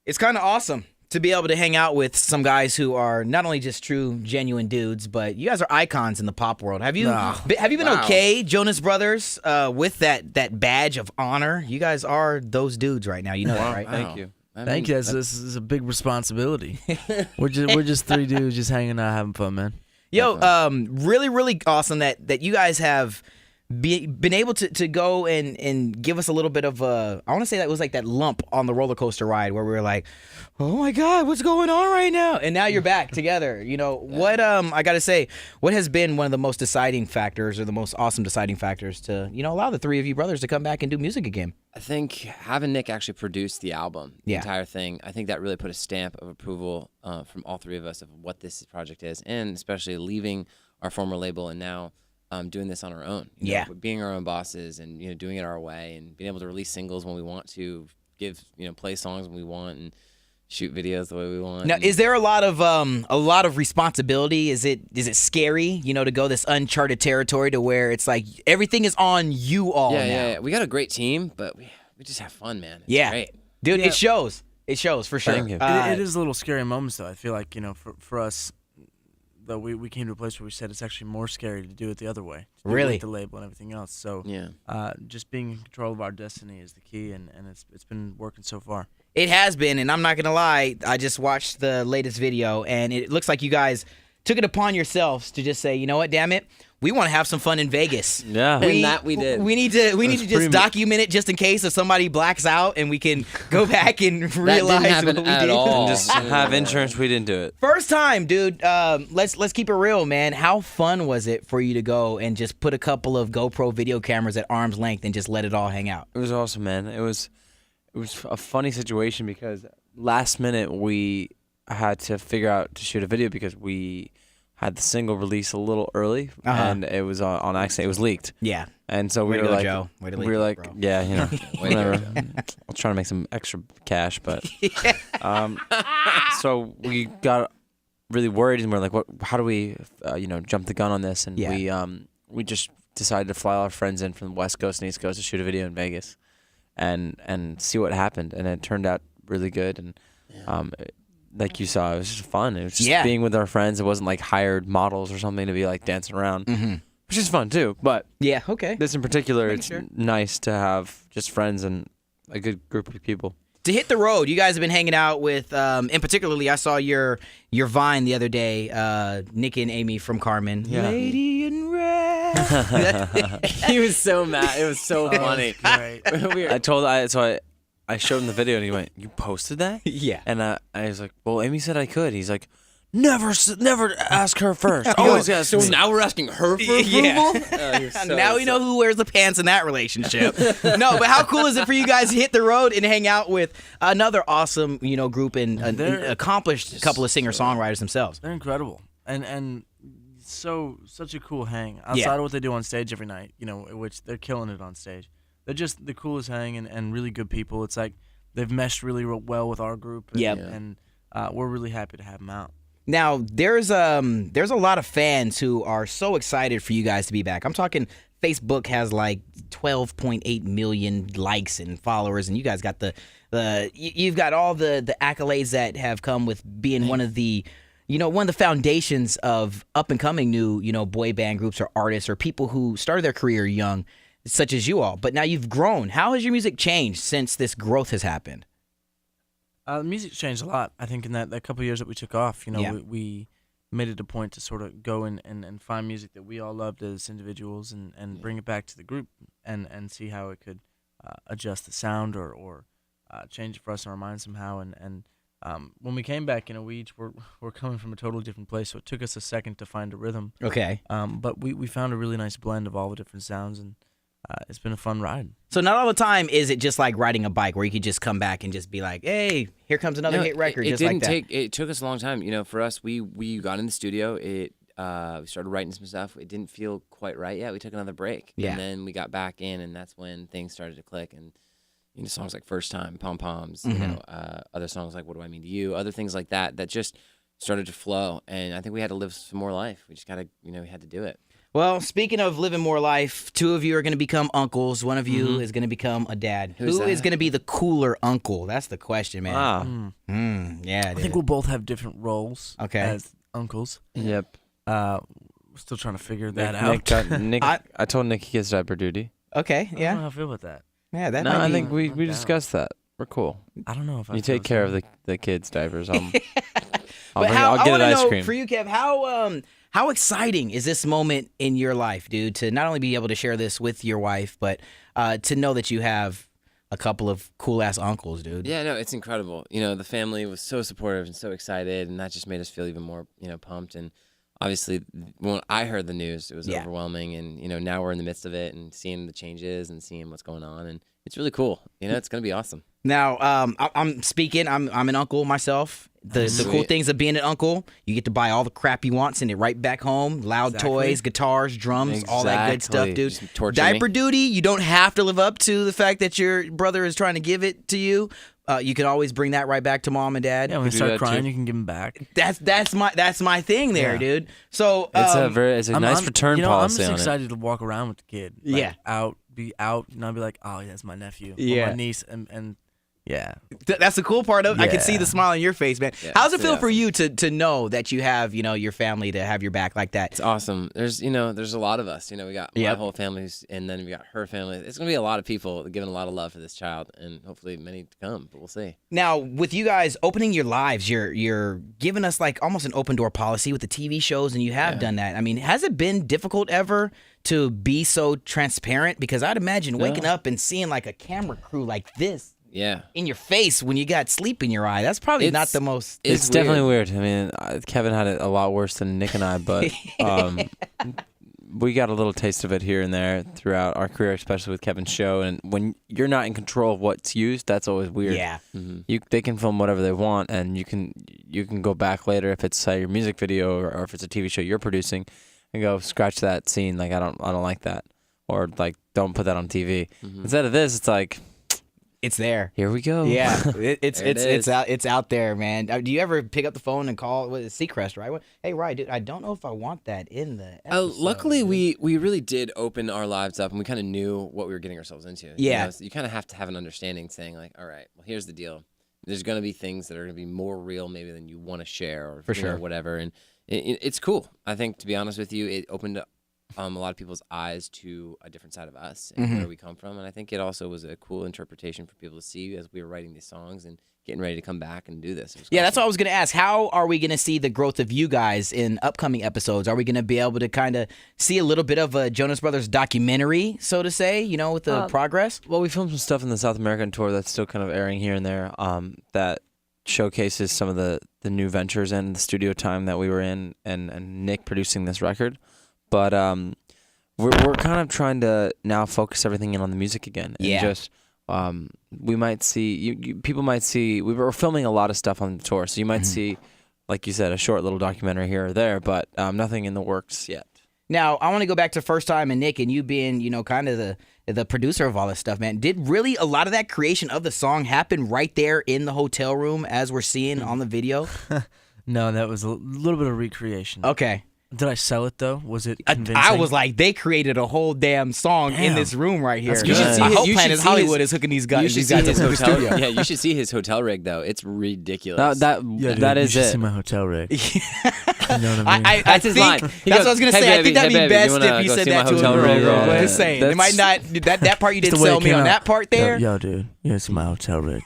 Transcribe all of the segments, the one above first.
It's kind of awesome to be able to hang out with some guys who are not only just true, genuine dudes, but you guys are icons in the pop world. Have you been okay, Jonas Brothers, with that badge of honor? You guys are those dudes right now. You know that, right? Thank you. Thank you. This is a big responsibility. we're just three dudes just hanging out, having fun, man. Yo, really, really awesome that you guys have been able to go and give us a little bit of I want to say that it was like that lump on the roller coaster ride where we were like, oh my God, what's going on right now? And now you're back together. You know, what I got to say, what has been one of the most deciding factors or the most awesome deciding factors to, allow the three of you brothers to come back and do music again? I think having Nick actually produce the album, the entire thing, I think that really put a stamp of approval from all three of us of what this project is, and especially leaving our former label and now doing this on our own. You know, being our own bosses and doing it our way and being able to release singles when we want to, play songs when we want and shoot videos the way we want. Now, is there a lot of responsibility? Is it scary, to go this uncharted territory to where it's like everything is on you all now? Yeah. We got a great team, but we just have fun, man. It's great. Dude, it shows. It shows for sure. Thank you. It is a little scary moments, though. I feel like, for us, though, we came to a place where we said it's actually more scary to do it the other way. Really? With the label and everything else. So just being in control of our destiny is the key, and it's been working so far. It has been, and I'm not going to lie, I just watched the latest video, and it looks like you guys took it upon yourselves to just say, you know what, damn it, we want to have some fun in Vegas. Yeah. And that we did. We need to just document it just in case if somebody blacks out and we can go back and realize that didn't what we happen did. at all. Just have insurance. We didn't do it. First time, dude. Let's keep it real, man. How fun was it for you to go and just put a couple of GoPro video cameras at arm's length and just let it all hang out? It was awesome, man. It was a funny situation because last minute we had to figure out to shoot a video because we had the single release a little early and it was on accident. It was leaked. Yeah. And so we were like, Joe. yeah, whatever. I'll try to make some extra cash, but so we got really worried and we're like, how do we, jump the gun on this? And we just decided to fly all our friends in from the West Coast and East Coast to shoot a video in Vegas and see what happened. And it turned out really good. And like you saw, it was just fun. It was just being with our friends. It wasn't like hired models or something to be like dancing around, which is fun too. But this in particular, it's nice to have just friends and a good group of people. To hit the road, you guys have been hanging out with, and particularly I saw your Vine the other day, Nick and Amy from Carmen. Yeah. Lady in Red. He was so mad. It was so funny. I showed him the video and he went, "You posted that?" Yeah. And I was like, "Well, Amy said I could." He's like, Never ask her first. Always ask so me. now we're asking her for approval? Yeah. Now we know who wears the pants in that relationship. No, but how cool is it for you guys to hit the road and hang out with another awesome, group and an accomplished couple of singer-songwriters themselves? They're incredible. And such a cool hang. Outside of what they do on stage every night, which they're killing it on stage. They're just the coolest hang and really good people. It's like they've meshed really well with our group. And we're really happy to have them out. Now, there's a lot of fans who are so excited for you guys to be back. I'm talking Facebook has like 12.8 million likes and followers, and you guys got you've got all the accolades that have come with being one of the foundations of up and coming new, boy band groups or artists or people who started their career young, such as you all. But now you've grown. How has your music changed since this growth has happened? The music's changed a lot. I think in that couple of years that we took off, we made it a point to sort of go and find music that we all loved as individuals and bring it back to the group and see how it could adjust the sound or change it for us in our minds somehow. And when we came back, we each were coming from a totally different place, so it took us a second to find a rhythm. Okay. But we found a really nice blend of all the different sounds, and it's been a fun ride. So not all the time is it just like riding a bike where you could just come back and just be like, hey, here comes another hit record, just like that. It took us a long time. For us, we got in the studio. We started writing some stuff. It didn't feel quite right yet. We took another break. Yeah. And then we got back in, and that's when things started to click. And songs like First Time, Pom Poms, other songs like What Do I Mean to You, other things like that just started to flow. And I think we had to live some more life. We just gotta, we had to do it. Well, speaking of living more life, 2 of you are going to become uncles. 1 of you is going to become a dad. Who is going to be the cooler uncle? That's the question, man. Yeah, I think we'll both have different roles as uncles. Yep. We're still trying to figure that out. I told Nick he gets diaper duty. Okay, I don't know how I feel about that. Yeah, that No, might I be... think we discussed that. We're cool. I don't know if You take care of the kids' diapers. But I'll get an ice cream. For you, Kev, how exciting is this moment in your life, dude, to not only be able to share this with your wife, but to know that you have a couple of cool-ass uncles, dude? Yeah, no, it's incredible. You know, the family was so supportive and so excited, and that just made us feel even more, pumped. And obviously, when I heard the news, it was overwhelming. And, now we're in the midst of it and seeing the changes and seeing what's going on. And it's really cool. It's going to be awesome. Now, I'm speaking. I'm an uncle myself. The cool things of being an uncle, you get to buy all the crap you want, send it right back home. Loud toys, guitars, drums, all that good stuff, dude. Diaper duty, you don't have to live up to the fact that your brother is trying to give it to you. You can always bring that right back to mom and dad. Yeah, when they start crying, you can give them back. That's my thing there, dude. So it's a nice return policy. I'm just on excited to walk around with the kid. Like, be out, and I'll be like, oh, yeah, that's my nephew, or my niece, and yeah. That's the cool part of it. I can see the smile on your face, man. Yeah, How's it feel for you to know that you have, your family to have your back like that? It's awesome. There's a lot of us. We got my whole family, and then we got her family. It's going to be a lot of people giving a lot of love for this child, and hopefully many to come, but we'll see. Now, with you guys opening your lives, you're giving us like almost an open door policy with the TV shows, and you have done that. I mean, has it been difficult ever to be so transparent? Because I'd imagine waking up and seeing like a camera crew like this in your face when you got sleep in your eye. That's probably not the most... It's definitely weird. I mean, Kevin had it a lot worse than Nick and I, but we got a little taste of it here and there throughout our career, especially with Kevin's show. And when you're not in control of what's used, that's always weird. Yeah. They can film whatever they want, and you can go back later if it's your music video or if it's a TV show you're producing, and go scratch that scene. Like I don't like that, or like don't put that on TV. Instead of this, it's like... It's there. Here we go. Yeah, it's out there, man. Do you ever pick up the phone and call? What is Seacrest, right? Hey, right, dude. I don't know if I want that in the episode. Luckily, we really did open our lives up, and we kind of knew what we were getting ourselves into. Yeah, so you kind of have to have an understanding, saying like, all right, well, here's the deal. There's going to be things that are going to be more real, maybe than you want to share, or whatever. And it's cool. I think, to be honest with you, it opened up a lot of people's eyes to a different side of us and where we come from. And I think it also was a cool interpretation for people to see as we were writing these songs and getting ready to come back and do this. Yeah, that's what I was going to ask. How are we going to see the growth of you guys in upcoming episodes? Are we going to be able to kind of see a little bit of a Jonas Brothers documentary, so to say, with the progress? Well, we filmed some stuff in the South American tour that's still kind of airing here and there that showcases some of the new ventures and the studio time that we were in and Nick producing this record. But we're kind of trying to now focus everything in on the music again. And just we might see people might see we're filming a lot of stuff on the tour, so you might see, like you said, a short little documentary here or there, but nothing in the works yet. Now I want to go back to First Time and Nick and you being kind of the producer of all this stuff, man. Did really a lot of that creation of the song happen right there in the hotel room as we're seeing on the video? No, that was a little bit of recreation. Okay. Did I sell it though? Was it convincing? I was like, they created a whole damn song in this room right here. You should see I hope Planet Hollywood is hooking these guys up in the studio. Yeah, you should see his hotel rig though. It's ridiculous. That is it. See my hotel rig. You know what I mean? That's his line. That's what I was gonna say. I think that'd be best if you said that to a girl. Just saying, it might not. That part you didn't sell me on that part there. Yo, dude, it's my hotel rig.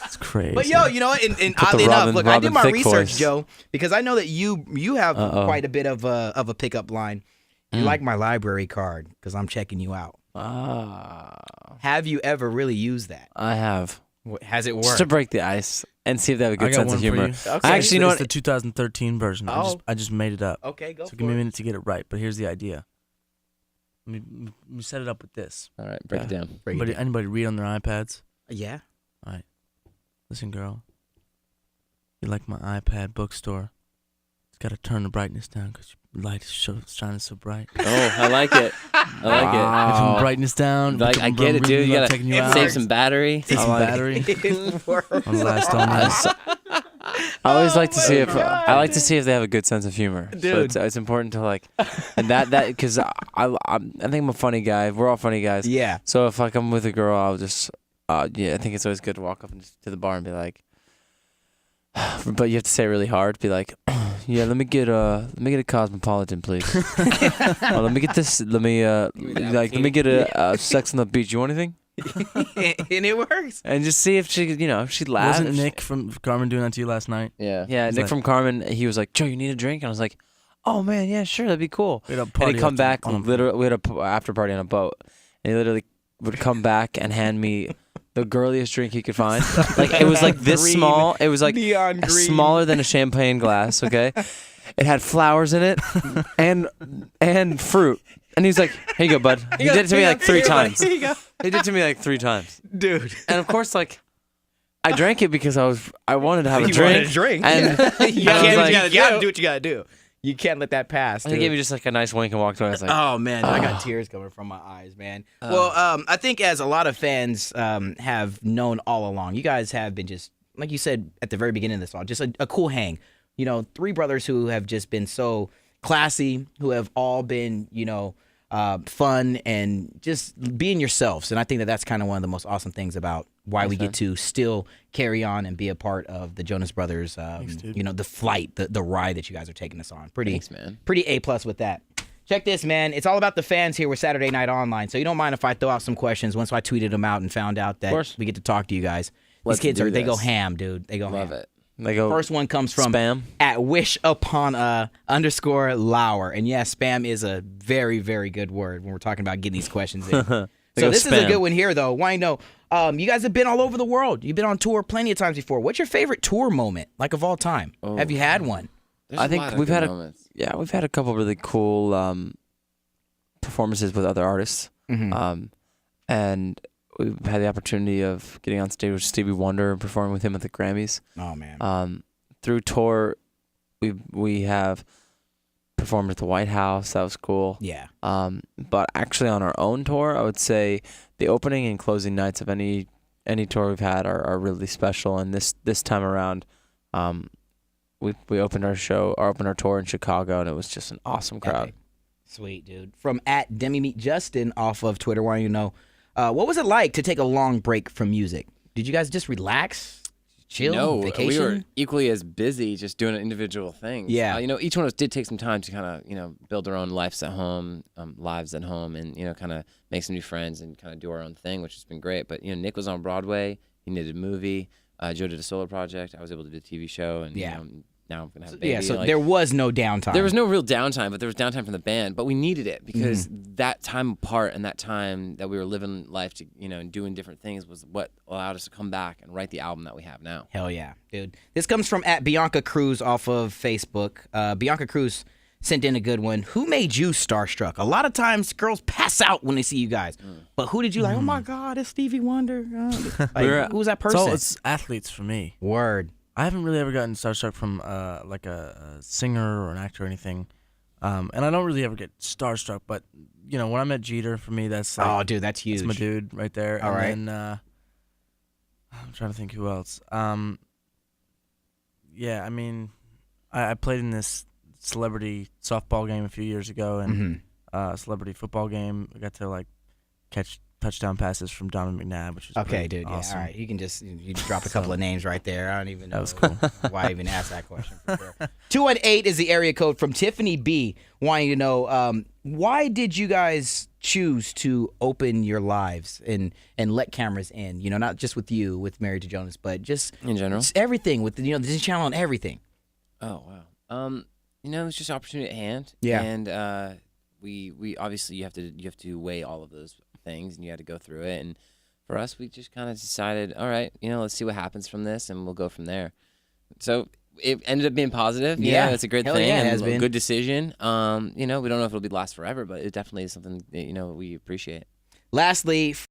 It's crazy. But you know what? And oddly enough, look, I did my research, Joe, because I know that you have quite a bit of a pickup line. You like my library card because I'm checking you out. Have you ever really used that? I have. Has it worked? Just to break the ice and see if they have a good sense of humor. Okay. I actually know it's the 2013 version. I just made it up. Okay, go for it. So give me a minute to get it right. But here's the idea. Let me set it up with this. All right, break it down. Anybody read on their iPads? Yeah. All right. Listen, girl. You like my iPad bookstore? It's got to turn the brightness down because your light is shining so bright. Oh, I like it. I like it. Turn the brightness down. Like, I get it, dude. You got to save some battery. Save some battery. On the last all night. I always like to see if God. I like to see if they have a good sense of humor. Dude. So it's important to like, and that because I think I'm a funny guy. We're all funny guys. Yeah. So if like I'm with a girl, I'll just I think it's always good to walk up to the bar and be like, but you have to say it really hard. Be like, yeah, let me get a cosmopolitan, please. Let me get this. Let me get a Sex on the Beach. You want anything? And it works. And just see if she laughs. Wasn't Nick from Carmen doing that to you last night? Yeah. Yeah, Nick from Carmen. He was like, Joe, you need a drink? And I was like, oh man, yeah, sure, that'd be cool. We had a And party he'd come back. on a- Literally, we had a after party on a boat, and he literally would come back and hand me the girliest drink he could find. Like it was like this Green. small. It was like Neon green. smaller than a champagne glass. Okay, it had flowers in it and fruit. And he's like, "Here you go, bud." He did it to me like 3 times. Here you go. He did it to me like 3 times. Dude. And of course, like, I drank it because I wanted to have a You drink. wanted a drink. And you I was can't, like, you gotta do what you gotta do. You can't let that pass. and he dude. gave me just like a nice wink and walked away. I was like, Oh man, I got tears coming from my eyes, man. Well, I think as a lot of fans have known all along, you guys have been just like you said at the very beginning of this all, just a cool hang. 3 brothers who have just been so classy, who have all been, fun and just being yourselves. And I think that that's kind of one of the most awesome things about why we get to still carry on and be a part of the Jonas Brothers, the flight, the ride that you guys are taking us on. Thanks, man. Pretty A+ with that. Check this, man. It's all about the fans here with Saturday Night Online. So you don't mind if I throw out some questions once I tweeted them out and found out that we get to talk to you guys. Let's These kids do they go this. ham, dude. They go Love ham. it. they go First one comes from spam. at _Lauer. And yeah, spam is a very, very good word when we're talking about getting these questions in. So go this is a spam. good one here, though. Why know? You guys have been all over the world. You've been on tour plenty of times before. What's your favorite tour moment, like of all time? Have you had one? There's I a think lot of we've good had moments. we've had a couple really cool performances with other artists, and we've had the opportunity of getting on stage with Stevie Wonder and performing with him at the Grammys. Oh man. Through tour, we have performed at the White House. That was cool. Yeah. But actually on our own tour, I would say the opening and closing nights of any tour we've had are really special. And this time around, we opened our tour in Chicago, and it was just an awesome crowd. Epic. Sweet, dude. From at DemiMeatJustin off of Twitter, wanting to know, what was it like to take a long break from music? Did you guys just relax, chill, No, vacation? we were equally as busy just doing individual things. Yeah. Each one of us did take some time to kind of, build our own lives at home, and, kind of make some new friends and kind of do our own thing, which has been great. But, Nick was on Broadway. He did a movie. Joe did a solo project. I was able to do a TV show. And, now I'm going to have a baby. Yeah, so there was no downtime. There was no real downtime, but there was downtime from the band. But we needed it because that time apart and that time that we were living life to, and doing different things was what allowed us to come back and write the album that we have now. Hell yeah, dude. This comes from at Bianca Cruz off of Facebook. Bianca Cruz sent in a good one. Who made you starstruck? A lot of times girls pass out when they see you guys. But who did you like? Oh my God, it's Stevie Wonder. Who's that person? It's athletes for me. Word. I haven't really ever gotten starstruck from like a singer or an actor or anything, and I don't really ever get starstruck. But when I met Jeter, for me that's like, Oh, dude, that's huge. that's my dude right there. All right. And then I'm trying to think who else. Yeah, I mean, I played in this celebrity softball game a few years ago, and celebrity football game. I got to like catch touchdown passes from Donovan McNabb, which was Okay, pretty dude. awesome. Yeah, all right. You can just drop a couple of names right there. I don't even know That was cool. why I even asked that question. For sure. 218 is the area code from Tiffany B. Wanting to know why did you guys choose to open your lives and let cameras in? Not just with you, with Married to Jonas, but just In general? just everything with the Disney Channel and everything. Oh, wow. It's just opportunity at hand. Yeah. And we obviously you have to weigh all of those things, and you had to go through it. And for us, we just kind of decided, all right, let's see what happens from this, and we'll go from there. So it ended up being positive. Yeah. It's a great Hell thing. yeah, it and has a been. good decision. We don't know if it'll last forever, but it definitely is something that, we appreciate. Lastly,